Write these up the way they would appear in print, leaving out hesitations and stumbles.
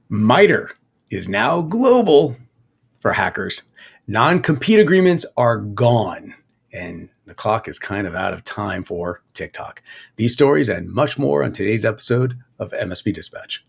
MITRE is now global for hackers. Non-compete agreements are gone, and the clock is kind of out of time for TikTok. These stories and much more on today's episode of MSP Dispatch.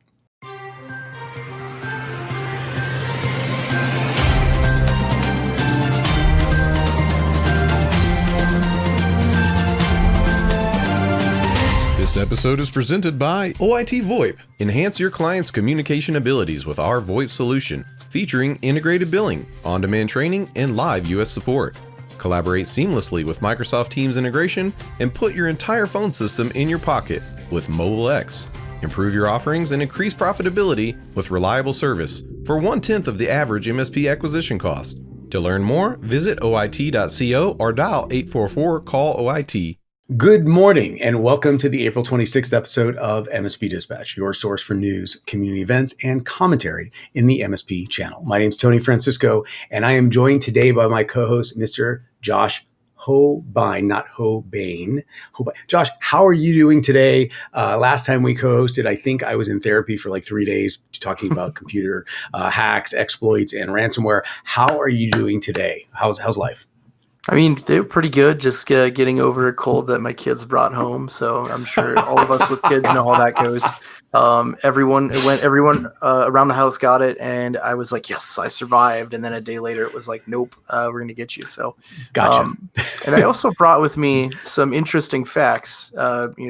This episode is presented by OIT VoIP. Enhance your client's communication abilities with our VoIP solution, featuring integrated billing, on-demand training, and live US support. Collaborate seamlessly with Microsoft Teams integration and put your entire phone system in your pocket with Mobile X. Improve your offerings and increase profitability with reliable service for 1/10 of the average MSP acquisition cost. To learn more, visit oit.co or dial 844-CALL-OIT. Good morning and welcome to the April 26th episode of MSP Dispatch, your source for news, community events, and commentary in the MSP channel. My name is Tony Francisco, and I am joined today by my co-host, Mr. Josh Hohbein, not Hohbein. Josh, how are you doing today? Last time we co-hosted, I think I was in therapy for like 3 days talking about computer hacks, exploits, and ransomware. How are you doing today? How's life? I mean, they're pretty good, just getting over a cold that my kids brought home. So I'm sure all of us with kids know how that goes. Everyone around the house got it. And I was like, yes, I survived. And then a day later, it was like, nope, we're going to get you. So gotcha. And I also brought with me some interesting facts,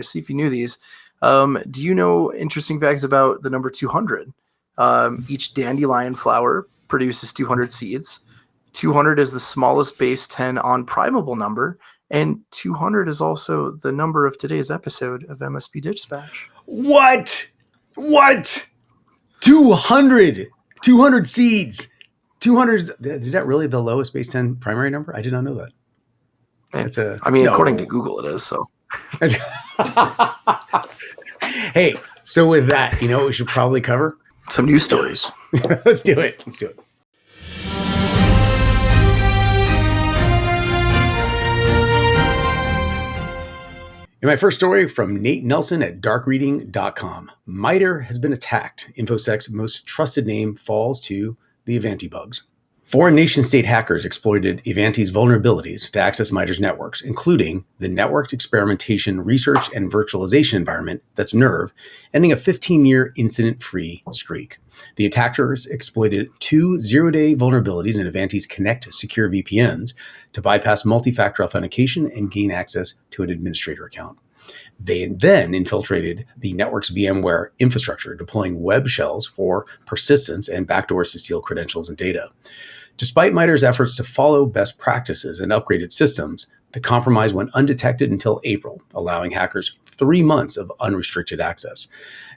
see if you knew these. Do you know interesting facts about the number 200? Each dandelion flower produces 200 seeds. 200 is the smallest base 10 on-primable number, and 200 is also the number of today's episode of MSP Dispatch. What? 200 seeds. 200 is that really the lowest base 10 primary number? I did not know that. According to Google, it is. So, hey, so with that, you know what we should probably cover? Some news stories. Let's do it. In my first story from Nate Nelson at darkreading.com, MITRE has been attacked. InfoSec's most trusted name falls to the Ivanti bugs. Foreign nation-state hackers exploited Ivanti's vulnerabilities to access MITRE's networks, including the Networked Experimentation Research and Virtualization Environment, that's NERV, ending a 15-year incident-free streak. The attackers exploited 2 zero-day vulnerabilities in Ivanti's Connect secure VPNs to bypass multi-factor authentication and gain access to an administrator account. They then infiltrated the network's VMware infrastructure, deploying web shells for persistence and backdoors to steal credentials and data. Despite MITRE's efforts to follow best practices and upgrade its systems, the compromise went undetected until April, allowing hackers 3 months of unrestricted access.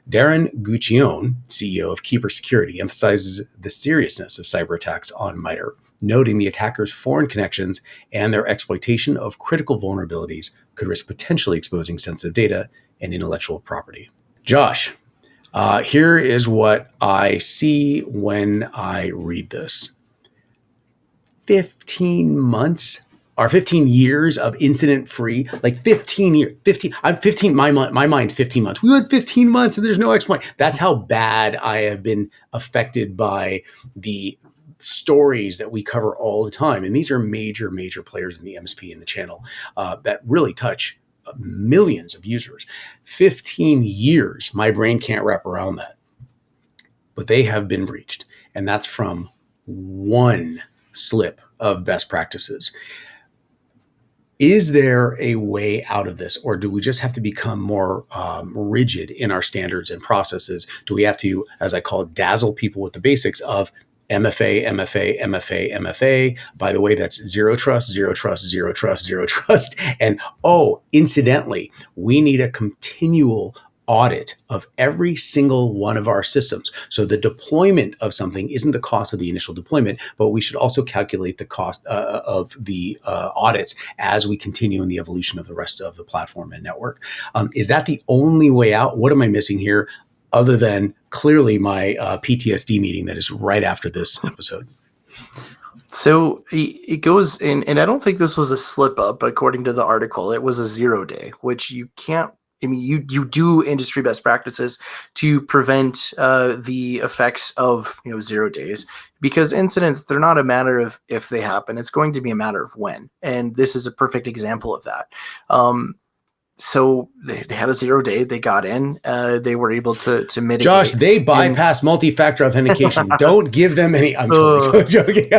Darren Guccione, CEO of Keeper Security, emphasizes the seriousness of cyber attacks on MITRE, noting the attackers' foreign connections and their exploitation of critical vulnerabilities could risk potentially exposing sensitive data and intellectual property. Josh, here is what I see when I read this. 15 months or 15 years of incident-free, like 15 years, 15, I'm 15, my mind's 15 months. We went 15 months and there's no exploit. That's how bad I have been affected by the stories that we cover all the time. And these are major players in the MSP and the channel that really touch millions of users. 15 years, my brain can't wrap around that. But they have been breached. And that's from one slip of best practices. Is there a way out of this, or do we just have to become more rigid in our standards and processes? Do we have to, as I call it, dazzle people with the basics of MFA? By the way, that's zero trust. And incidentally, we need a continual audit of every single one of our systems. So the deployment of something isn't the cost of the initial deployment, but we should also calculate the cost of the audits as we continue in the evolution of the rest of the platform and network. Is that the only way out? What am I missing here other than clearly my PTSD meeting that is right after this episode? So it goes in, and I don't think this was a slip up. According to the article, it was a 0 day, which you can't I mean, you do industry best practices to prevent the effects of 0 days, because incidents, they're not a matter of if they happen, it's going to be a matter of when, and this is a perfect example of that. So they had a 0 day, they got in, they were able to mitigate. Josh, they bypass multi-factor authentication. Don't give them any. I'm totally joking.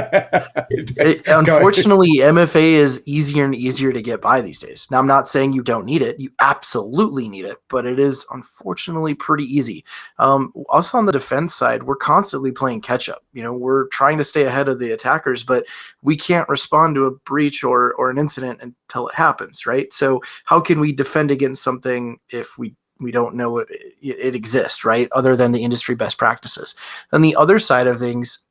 Unfortunately, MFA is easier and easier to get by these days. Now, I'm not saying you don't need it. You absolutely need it, but it is unfortunately pretty easy. Us on the defense side, we're constantly playing catch up. We're trying to stay ahead of the attackers, but we can't respond to a breach or an incident until it happens, right? So how can we defend against something if we don't know it exists, right? Other than the industry best practices. And the other side of things,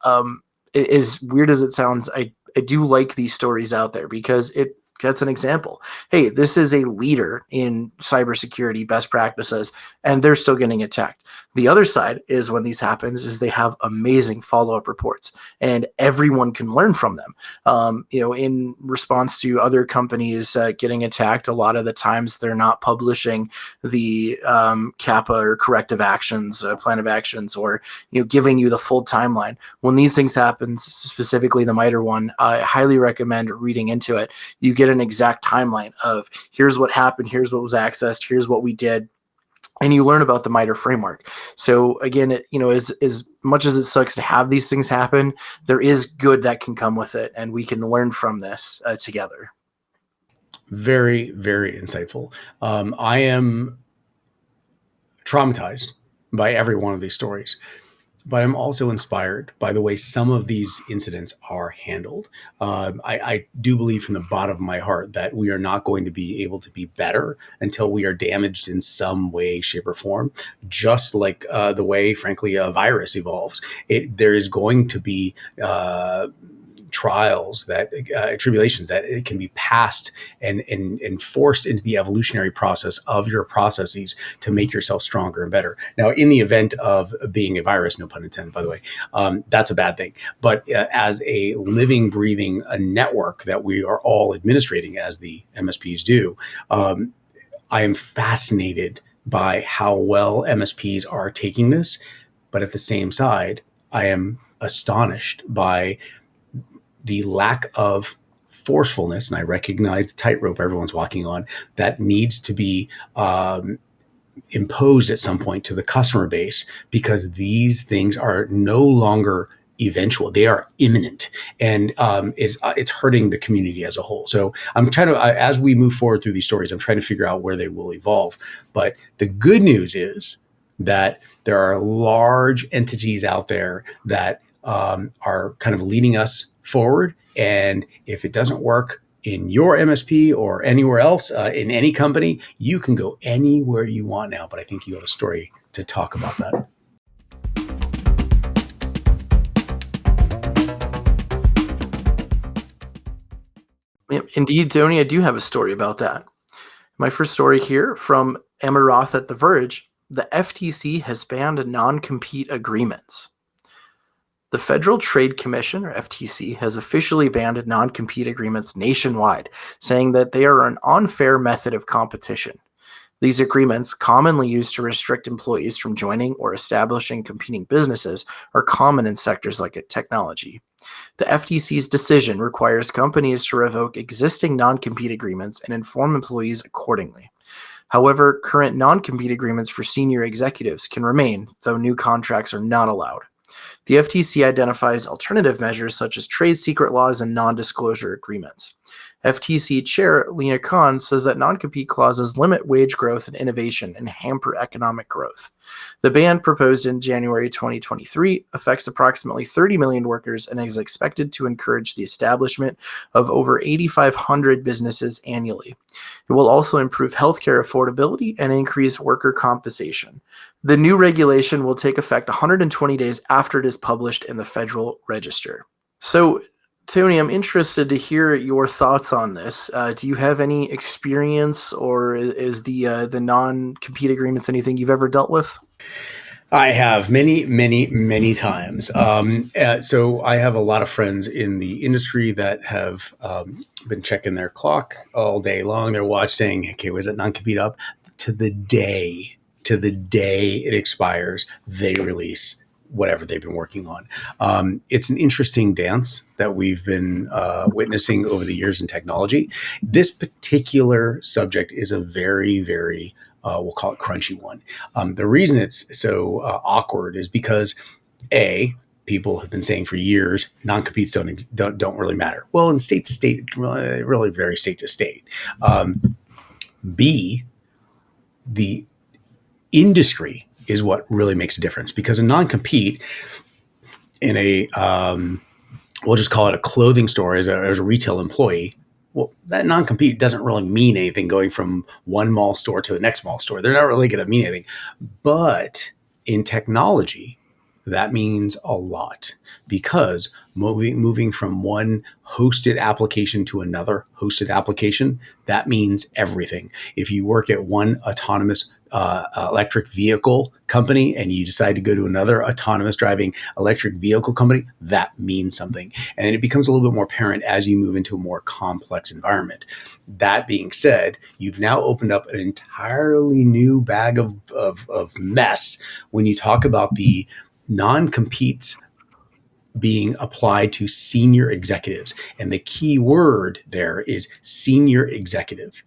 as weird as it sounds, I do like these stories out there because that's an example. Hey, this is a leader in cybersecurity best practices, and they're still getting attacked. The other side is when these happens is they have amazing follow-up reports, and everyone can learn from them. In response to other companies getting attacked, a lot of the times they're not publishing the CAPA or corrective actions, plan of actions, or giving you the full timeline. When these things happen, specifically the MITRE one, I highly recommend reading into it. You get an exact timeline of here's what happened, here's what was accessed, here's what we did. And you learn about the MITRE framework. So again, as much as it sucks to have these things happen, there is good that can come with it, and we can learn from this together. Very, very insightful. I am traumatized by every one of these stories, but I'm also inspired by the way some of these incidents are handled. I do believe from the bottom of my heart that we are not going to be able to be better until we are damaged in some way, shape, or form, just like the way, frankly, a virus evolves. There is going to be trials tribulations that it can be passed and forced into the evolutionary process of your processes to make yourself stronger and better. Now, in the event of being a virus, no pun intended, by the way, that's a bad thing. But as a living, breathing network that we are all administrating, as the MSPs do, I am fascinated by how well MSPs are taking this. But at the same side, I am astonished by the lack of forcefulness, and I recognize the tightrope everyone's walking on, that needs to be imposed at some point to the customer base, because these things are no longer eventual; they are imminent, and it's hurting the community as a whole. So I'm trying to, as we move forward through these stories, I'm trying to figure out where they will evolve. But the good news is that there are large entities out there that are kind of leading us forward. And if it doesn't work in your MSP or anywhere else in any company, you can go anywhere you want now. But I think you have a story to talk about that. Indeed, Tony, I do have a story about that. My first story here from Emma Roth at The Verge: the FTC has banned non-compete agreements. The Federal Trade Commission, or FTC, has officially banned non-compete agreements nationwide, saying that they are an unfair method of competition. These agreements, commonly used to restrict employees from joining or establishing competing businesses, are common in sectors like technology. The FTC's decision requires companies to revoke existing non-compete agreements and inform employees accordingly. However, current non-compete agreements for senior executives can remain, though new contracts are not allowed. The FTC identifies alternative measures such as trade secret laws and non-disclosure agreements. FTC Chair Lena Khan says that non-compete clauses limit wage growth and innovation and hamper economic growth. The ban, proposed in January 2023, affects approximately 30 million workers and is expected to encourage the establishment of over 8,500 businesses annually. It will also improve healthcare affordability and increase worker compensation. The new regulation will take effect 120 days after it is published in the Federal Register. So, Tony, I'm interested to hear your thoughts on this. Do you have any experience, or is the non-compete agreements anything you've ever dealt with? I have many, many, many times. So I have a lot of friends in the industry that have been checking their clock all day long, their watch, saying, okay, was it non-compete up? to the day it expires, they release whatever they've been working on. It's an interesting dance that we've been witnessing over the years in technology. This particular subject is a very, very, we'll call it crunchy one. The reason it's so awkward is because people have been saying for years, non-competes don't really matter. Well, in state to state, it really very state to state. B, the industry is what really makes a difference, because a non-compete in a, we'll just call it a clothing store as a retail employee, well, that non-compete doesn't really mean anything going from one mall store to the next mall store. They're not really going to mean anything. But in technology, that means a lot, because moving from one hosted application to another hosted application, that means everything. If you work at one autonomous electric vehicle company and you decide to go to another autonomous driving electric vehicle company, that means something. And it becomes a little bit more apparent as you move into a more complex environment. That being said, you've now opened up an entirely new bag of mess when you talk about the non-competes being applied to senior executives. And the key word there is senior executive.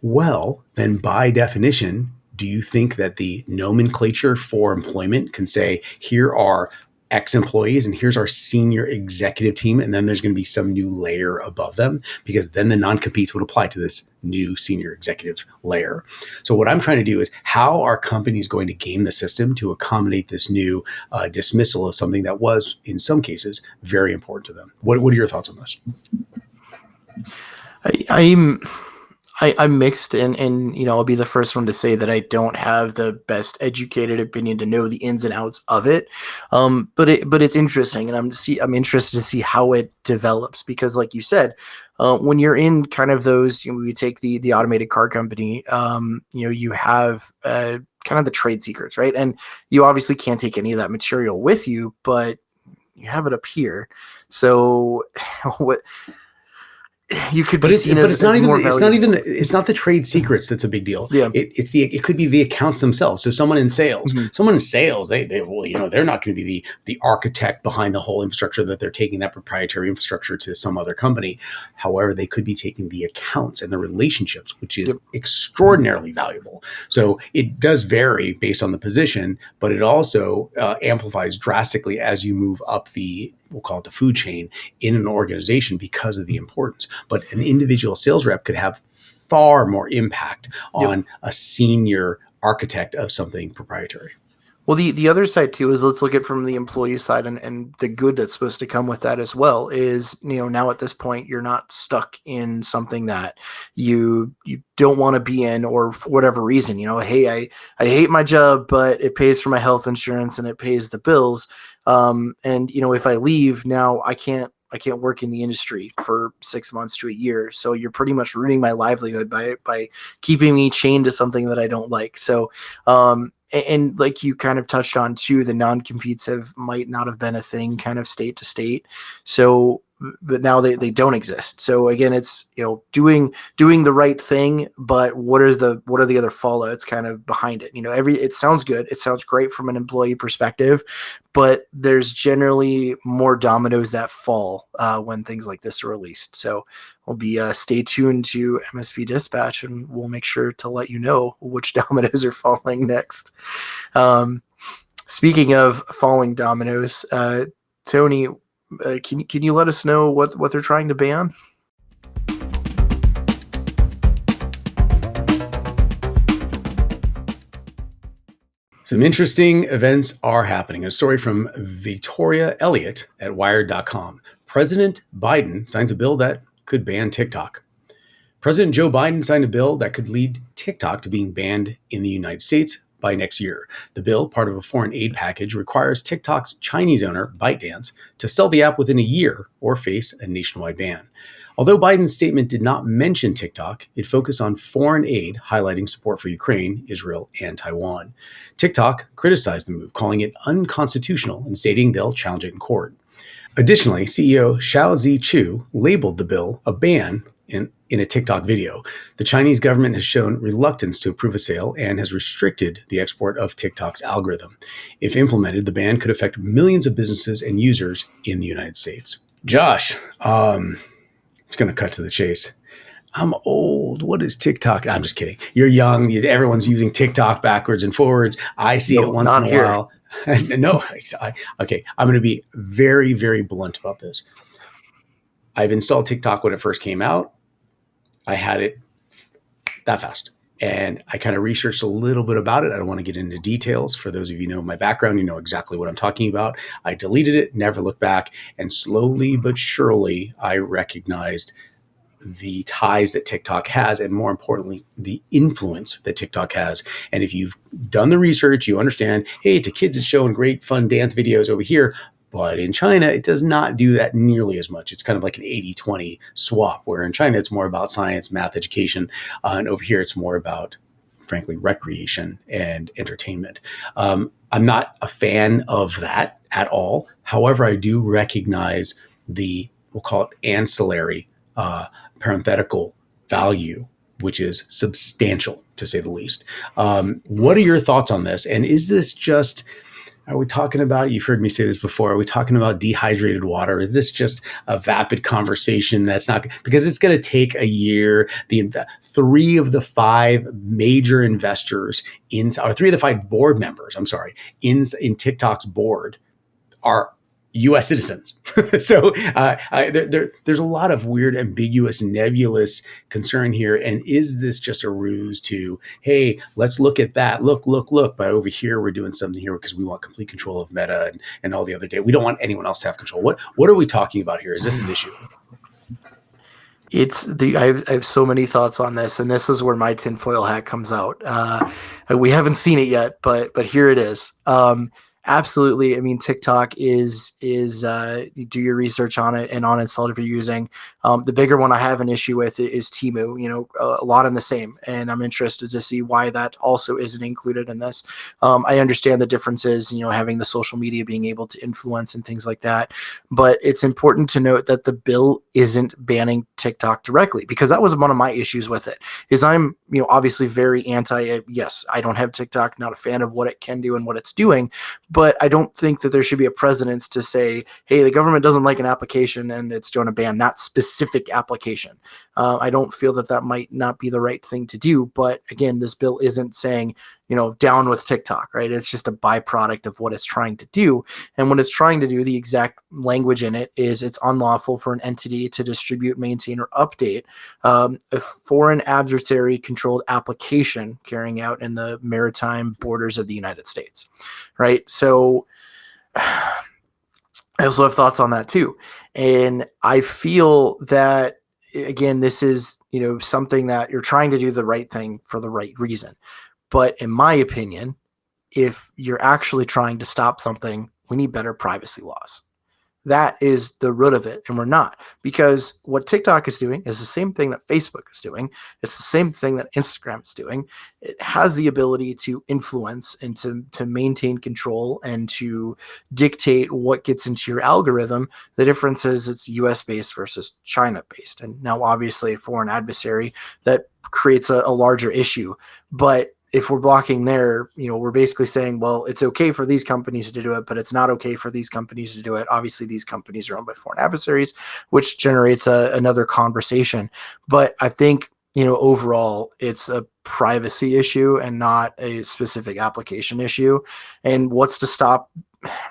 Well, then by definition, do you think that the nomenclature for employment can say, here are X employees and here's our senior executive team, and then there's going to be some new layer above them? Because then the non-competes would apply to this new senior executive layer. So what I'm trying to do is, how are companies going to game the system to accommodate this new dismissal of something that was, in some cases, very important to them? What are your thoughts on this? I'm mixed, and I'll be the first one to say that I don't have the best educated opinion to know the ins and outs of it. But it's interesting, and I'm interested to see how it develops, because, like you said, when you're in kind of those, we take the automated car company, you have kind of the trade secrets, right? And you obviously can't take any of that material with you, but you have it up here. So what? You could be seen as more valuable. It's not the trade secrets that's a big deal. Yeah. It could be the accounts themselves. So someone in sales, they're not going to be the architect behind the whole infrastructure, that they're taking that proprietary infrastructure to some other company. However, they could be taking the accounts and the relationships, which is extraordinarily valuable. So it does vary based on the position, but it also amplifies drastically as you move up we'll call it the food chain in an organization, because of the importance. But an individual sales rep could have far more impact on a senior architect of something proprietary. Well, the other side too is, let's look at from the employee side, and the good that's supposed to come with that as well is, now at this point, you're not stuck in something that you don't want to be in, or for whatever reason, hey, I hate my job, but it pays for my health insurance and it pays the bills. And if I leave now, I can't work in the industry for 6 months to a year. So you're pretty much ruining my livelihood by keeping me chained to something that I don't like. So, and like you kind of touched on too, the non-competes might not have been a thing kind of state to state. So, but now they don't exist. So again, it's, doing the right thing, but what are the other fallouts kind of behind it? It sounds good. It sounds great from an employee perspective, but there's generally more dominoes that fall when things like this are released. So we'll be stay tuned to MSP Dispatch, and we'll make sure to let you know which dominoes are falling next. Speaking of falling dominoes, Tony, can you let us know what they're trying to ban? Some interesting events are happening. A story from Victoria Elliott at Wired.com. President Biden signs a bill that could ban TikTok. President Joe Biden signed a bill that could lead TikTok to being banned in the United States by next year. The bill, part of a foreign aid package, requires TikTok's Chinese owner, ByteDance, to sell the app within a year or face a nationwide ban. Although Biden's statement did not mention TikTok, it focused on foreign aid, highlighting support for Ukraine, Israel, and Taiwan. TikTok criticized the move, calling it unconstitutional and stating they'll challenge it in court. Additionally, CEO Xiaozi Chu labeled the bill a ban in a TikTok video. The Chinese government has shown reluctance to approve a sale and has restricted the export of TikTok's algorithm. If implemented, the ban could affect millions of businesses and users in the United States. Josh, it's going to cut to the chase. I'm old. What is TikTok? I'm just kidding. You're young. Everyone's using TikTok backwards and forwards. I see it once in a while. No, okay. I'm going to be very, very blunt about this. I've installed TikTok when it first came out. I had it that fast. And I kind of researched a little bit about it. I don't want to get into details. For those of you who know my background, you know exactly what I'm talking about. I deleted it, never looked back. And slowly but surely, I recognized the ties that TikTok has, and more importantly, the influence that TikTok has. And if you've done the research, you understand, hey, to kids, it's showing great fun dance videos over here. But in China, it does not do that nearly as much. It's kind of like an 80-20 swap, where in China, it's more about science, math, education. And over here, it's more about, frankly, recreation and entertainment. I'm not a fan of that at all. However, I do recognize the, we'll call it ancillary, parenthetical value, which is substantial, to say the least. What are your thoughts on this? And is this just... Are we talking about, you've heard me say this before, are we talking about dehydrated water? Is this just a vapid conversation that's not, because it's going to take a year. The 3 of the 5 major investors or 3 of the 5 board members, in TikTok's board are U.S. citizens. So there's a lot of weird, ambiguous, nebulous concern here. And is this just a ruse to, hey, let's look at that. Look. But over here, we're doing something here because we want complete control of Meta and all the other data. We don't want anyone else to have control. What are we talking about here? Is this an issue? I have so many thoughts on this, and this is where my tinfoil hat comes out. We haven't seen it yet, but here it is. Absolutely. I mean, TikTok is you do your research on it and uninstall it if you're using. The bigger one I have an issue with is Temu, a lot in the same. And I'm interested to see why that also isn't included in this. I understand the differences, having the social media being able to influence and things like that. But it's important to note that the bill isn't banning TikTok directly, because that was one of my issues with it. Is I'm, obviously very anti. Yes, I don't have TikTok, not a fan of what it can do and what it's doing. But I don't think that there should be a precedence to say, hey, the government doesn't like an application and it's going to ban that specific application. I don't feel that might not be the right thing to do. But again, this bill isn't saying, down with TikTok, right? It's just a byproduct of what it's trying to do. And what it's trying to do, the exact language in it is it's unlawful for an entity to distribute, maintain, or update a foreign adversary-controlled application carrying out in the maritime borders of the United States, right? So I also have thoughts on that too. And I feel that, again, this is, something that you're trying to do the right thing for the right reason. But in my opinion, if you're actually trying to stop something, we need better privacy laws. That is the root of it. And we're not, because what TikTok is doing is the same thing that Facebook is doing. It's the same thing that Instagram is doing. It has the ability to influence and to maintain control and to dictate what gets into your algorithm. The difference is it's US based versus China based. And now obviously for an adversary that creates a larger issue. But if we're blocking there, we're basically saying, well, it's okay for these companies to do it, but it's not okay for these companies to do it. Obviously, these companies are owned by foreign adversaries, which generates another conversation. But I think, overall, it's a privacy issue and not a specific application issue. And what's to stop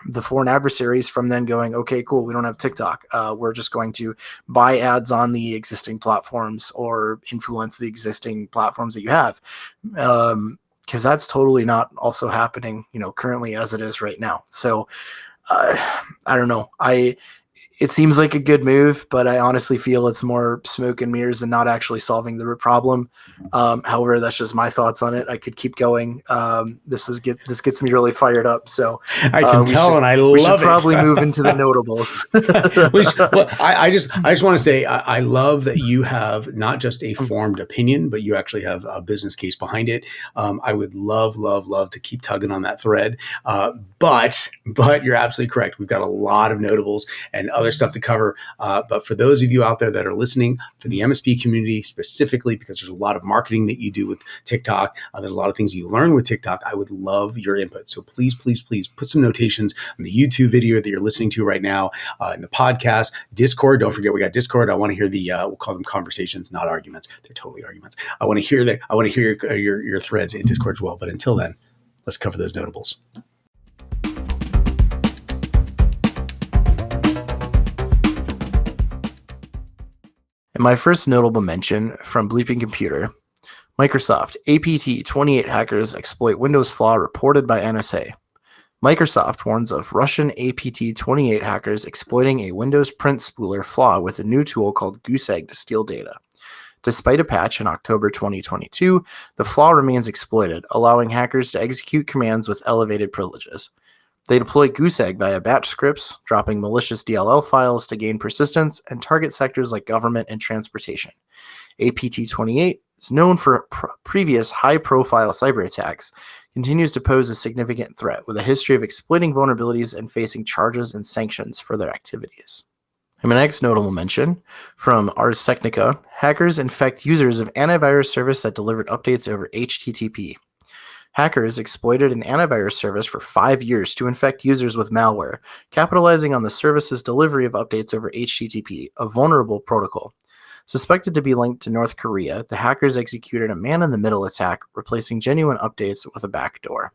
the foreign adversaries from then going, okay, cool, we don't have TikTok. We're just going to buy ads on the existing platforms or influence the existing platforms that you have. Because that's totally not also happening, currently as it is right now. So I don't know. It seems like a good move, but I honestly feel it's more smoke and mirrors and not actually solving the problem. However, that's just my thoughts on it. I could keep going. This gets me really fired up. So I can tell, and I love it. We should probably move into the notables. I just want to say I love that you have not just a formed opinion, but you actually have a business case behind it. I would love to keep tugging on that thread. But you're absolutely correct. We've got a lot of notables and other other stuff to cover. But for those of you out there that are listening, for the MSP community specifically, because there's a lot of marketing that you do with TikTok, there's a lot of things you learn with TikTok, I would love your input. So please put some notations on the YouTube video that you're listening to right now, in the podcast, Discord. Don't forget, we got Discord. I want to hear we'll call them conversations, not arguments. They're totally arguments. I want to hear that. I want to hear your threads in Discord as well. But until then, let's cover those notables. And my first notable mention from Bleeping Computer, Microsoft APT-28 hackers exploit Windows flaw reported by NSA. Microsoft warns of Russian APT-28 hackers exploiting a Windows print spooler flaw with a new tool called Goose Egg to steal data. Despite a patch in October 2022, the flaw remains exploited, allowing hackers to execute commands with elevated privileges. They deploy Goose Egg via batch scripts, dropping malicious DLL files to gain persistence and target sectors like government and transportation. APT-28 is known for previous high-profile cyber attacks, continues to pose a significant threat with a history of exploiting vulnerabilities and facing charges and sanctions for their activities. And my next notable mention from Ars Technica, hackers infect users of antivirus service that delivered updates over HTTP. Hackers exploited an antivirus service for 5 years to infect users with malware, capitalizing on the service's delivery of updates over HTTP, a vulnerable protocol. Suspected to be linked to North Korea, the hackers executed a man-in-the-middle attack, replacing genuine updates with a backdoor.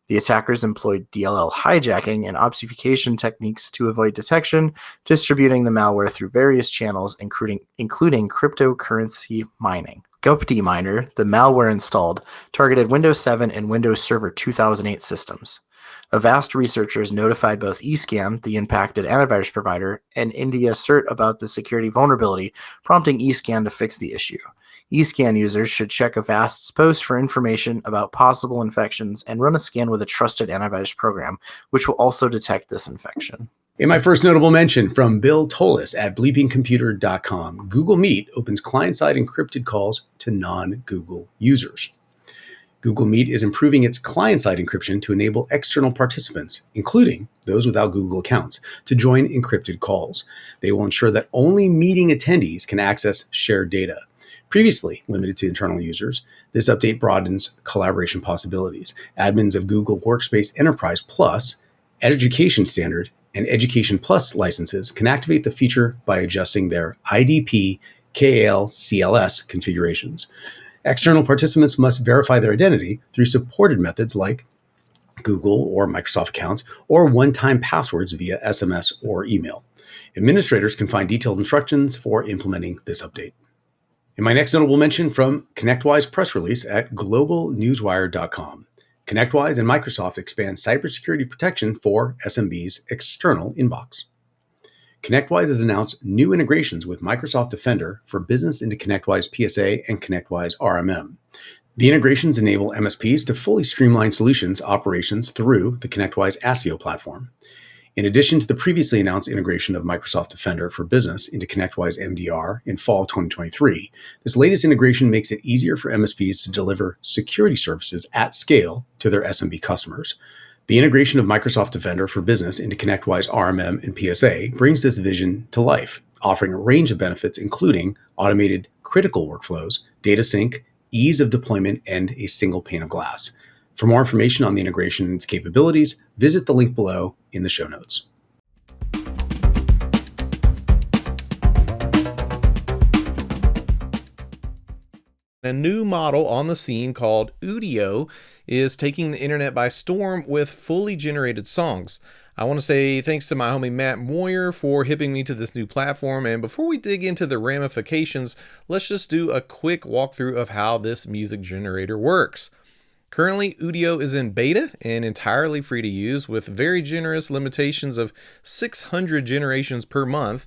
The attackers employed DLL hijacking and obfuscation techniques to avoid detection, distributing the malware through various channels, including cryptocurrency mining. Gupti Miner, the malware installed, targeted Windows 7 and Windows Server 2008 systems. Avast researchers notified both eScan, the impacted antivirus provider, and India CERT about the security vulnerability, prompting eScan to fix the issue. eScan users should check Avast's post for information about possible infections and run a scan with a trusted antivirus program, which will also detect this infection. In my first notable mention from Bill Tollis at bleepingcomputer.com, Google Meet opens client-side encrypted calls to non-Google users. Google Meet is improving its client-side encryption to enable external participants, including those without Google accounts, to join encrypted calls. They will ensure that only meeting attendees can access shared data. Previously limited to internal users, this update broadens collaboration possibilities. Admins of Google Workspace Enterprise Plus, Education Standard, and Education Plus licenses can activate the feature by adjusting their IDP KAL-CLS configurations. External participants must verify their identity through supported methods like Google or Microsoft accounts or one-time passwords via SMS or email. Administrators can find detailed instructions for implementing this update. In my next notable mention from ConnectWise press release at globalnewswire.com, ConnectWise and Microsoft expand cybersecurity protection for SMB's external inbox. ConnectWise has announced new integrations with Microsoft Defender for Business into ConnectWise PSA and ConnectWise RMM. The integrations enable MSPs to fully streamline solutions operations through the ConnectWise ASIO platform. In addition to the previously announced integration of Microsoft Defender for Business into ConnectWise MDR in fall 2023, this latest integration makes it easier for MSPs to deliver security services at scale to their SMB customers. The integration of Microsoft Defender for Business into ConnectWise RMM and PSA brings this vision to life, offering a range of benefits including automated critical workflows, data sync, ease of deployment, and a single pane of glass. For more information on the integration and its capabilities, visit the link below in the show notes. A new model on the scene called Udio is taking the internet by storm with fully generated songs. I want to say thanks to my homie Matt Moyer for hipping me to this new platform, and before we dig into the ramifications, let's just do a quick walkthrough of how this music generator works. Currently, Udio is in beta and entirely free to use with very generous limitations of 600 generations per month.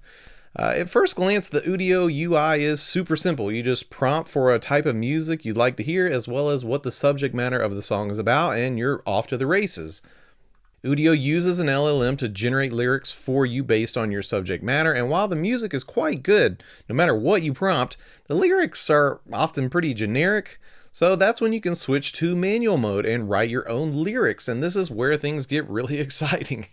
At first glance, the Udio UI is super simple. You just prompt for a type of music you'd like to hear as well as what the subject matter of the song is about, and you're off to the races. Udio uses an LLM to generate lyrics for you based on your subject matter, and while the music is quite good, no matter what you prompt, the lyrics are often pretty generic. So that's when you can switch to manual mode and write your own lyrics, and this is where things get really exciting.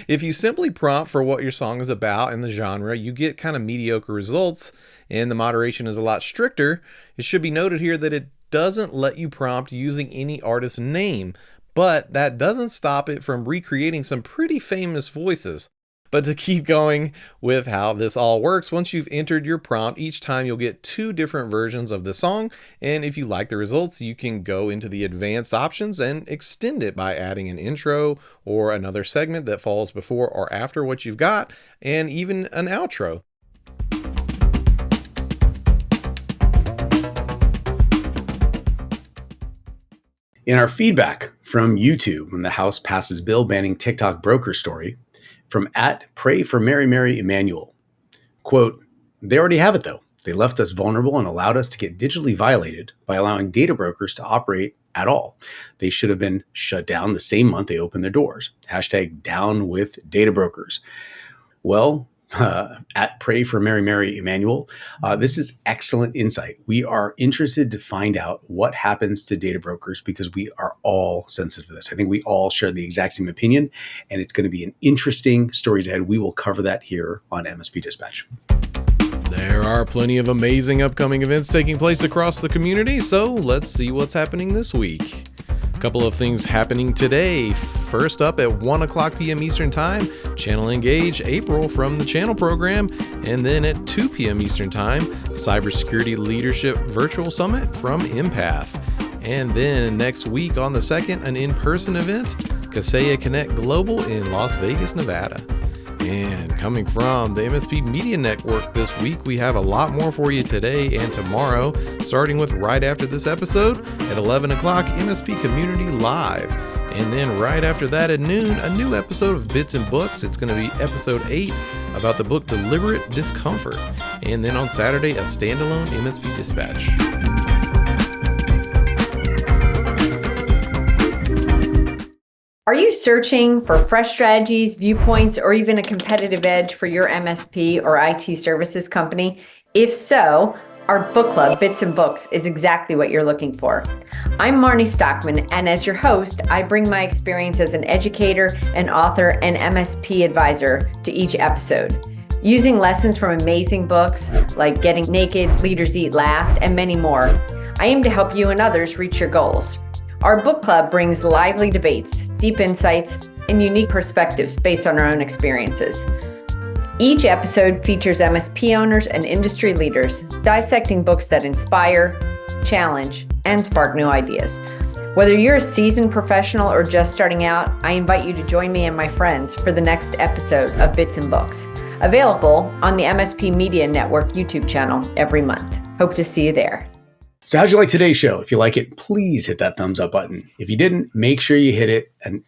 If you simply prompt for what your song is about and the genre, you get kind of mediocre results, and the moderation is a lot stricter. It should be noted here that it doesn't let you prompt using any artist's name, but that doesn't stop it from recreating some pretty famous voices. But to keep going with how this all works, once you've entered your prompt, each time you'll get 2 different versions of the song. And if you like the results, you can go into the advanced options and extend it by adding an intro or another segment that falls before or after what you've got, and even an outro. In our feedback from YouTube, when the House passes bill banning TikTok broker story, from @PrayForMary Emmanuel, quote, "They already have it though. They left us vulnerable and allowed us to get digitally violated by allowing data brokers to operate at all. They should have been shut down the same month they opened their doors. #down with data brokers." Well, @PrayForMary Emmanuel, this is excellent insight. We are interested to find out what happens to data brokers because we are all sensitive to this. I think we all share the exact same opinion, and it's going to be an interesting stories ahead. We will cover that here on MSP Dispatch. There are plenty of amazing upcoming events taking place across the community, so let's see what's happening this week. Couple of things happening today. First up at 1 o'clock p.m. Eastern Time, Channel Engage April from the Channel Program, and then at 2 p.m. Eastern Time, Cybersecurity Leadership Virtual Summit from Empath. And then next week on the 2nd, an in-person event, Kaseya Connect Global in Las Vegas, Nevada. And coming from the MSP Media Network this week, we have a lot more for you today and tomorrow, starting with right after this episode at 11 o'clock, MSP Community Live. And then right after that at noon, a new episode of Bits and Books. It's going to be episode 8 about the book Deliberate Discomfort. And then on Saturday, a standalone MSP Dispatch. Are you searching for fresh strategies, viewpoints, or even a competitive edge for your MSP or IT services company? If so, our book club, Bits and Books, is exactly what you're looking for. I'm Marnie Stockman, and as your host, I bring my experience as an educator, an author, and MSP advisor to each episode. Using lessons from amazing books like Getting Naked, Leaders Eat Last, and many more, I aim to help you and others reach your goals. Our book club brings lively debates, deep insights, and unique perspectives based on our own experiences. Each episode features MSP owners and industry leaders dissecting books that inspire, challenge, and spark new ideas. Whether you're a seasoned professional or just starting out, I invite you to join me and my friends for the next episode of Bits and Books, available on the MSP Media Network YouTube channel every month. Hope to see you there. So how'd you like today's show? If you like it, please hit that thumbs up button. If you didn't, make sure you hit it an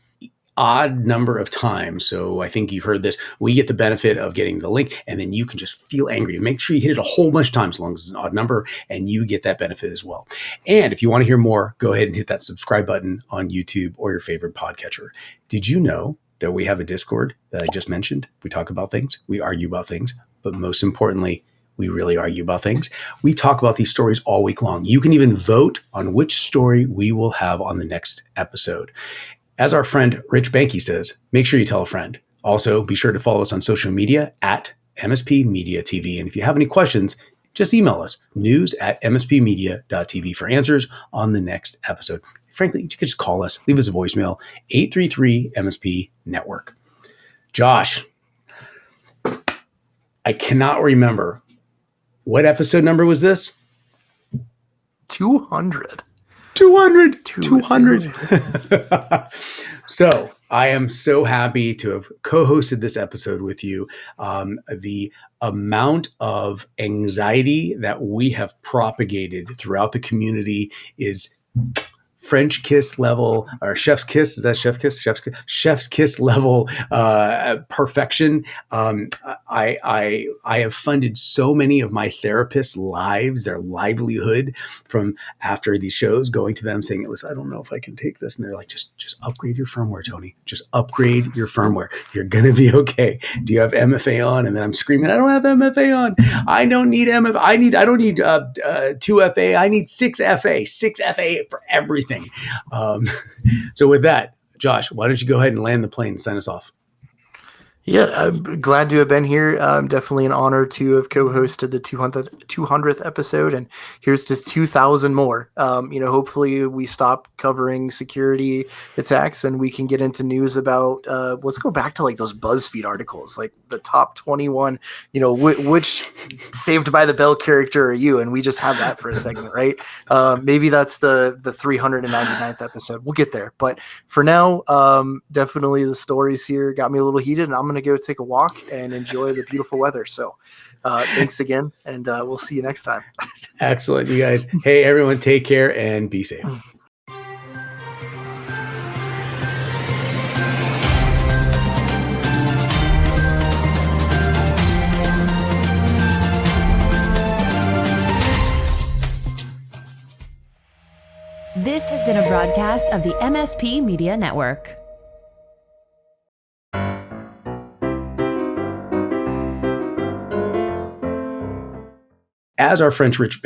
odd number of times. So I think you've heard this. We get the benefit of getting the link, and then you can just feel angry. Make sure you hit it a whole bunch of times as long as it's an odd number, and you get that benefit as well. And if you want to hear more, go ahead and hit that subscribe button on YouTube or your favorite podcatcher. Did you know that we have a Discord that I just mentioned? We talk about things, we argue about things, but most importantly, we really argue about things. We talk about these stories all week long. You can even vote on which story we will have on the next episode. As our friend Rich Banky says, make sure you tell a friend. Also, be sure to follow us on social media at MSP Media TV. And if you have any questions, just email us, news@mspmedia.tv for answers on the next episode. Frankly, you could just call us, leave us a voicemail, 833-MSP-Network. Josh, I cannot remember. What episode number was this? 200. 200. So I am so happy to have co-hosted this episode with you. The amount of anxiety that we have propagated throughout the community is French kiss level, or chef's kiss. Is that chef kiss? Chef's kiss level perfection. I have funded so many of my therapists' lives, their livelihood, from after these shows, going to them saying, "Listen, I don't know if I can take this," and they're like, "Just upgrade your firmware, Tony. Just upgrade your firmware. You're gonna be okay. Do you have MFA on?" And then I'm screaming, "I don't have MFA on. I don't need MFA. I don't need 2FA. I need 6FA. 6FA for everything." So with that, Josh, why don't you go ahead and land the plane and sign us off? Yeah, I'm glad to have been here. Definitely an honor to have co-hosted the 200th episode, and here's just 2,000 more. Hopefully we stop covering security attacks and we can get into news about. Let's go back to like those BuzzFeed articles, like the top 21. Which Saved by the Bell character are you? And we just have that for a segment, right? Maybe that's the 399th episode. We'll get there, but for now, definitely the stories here got me a little heated, and I'm going to go take a walk and enjoy the beautiful weather. So thanks again, and we'll see you next time. Excellent, you guys. Hey, everyone, take care and be safe. This has been a broadcast of the MSP Media Network. As our French rich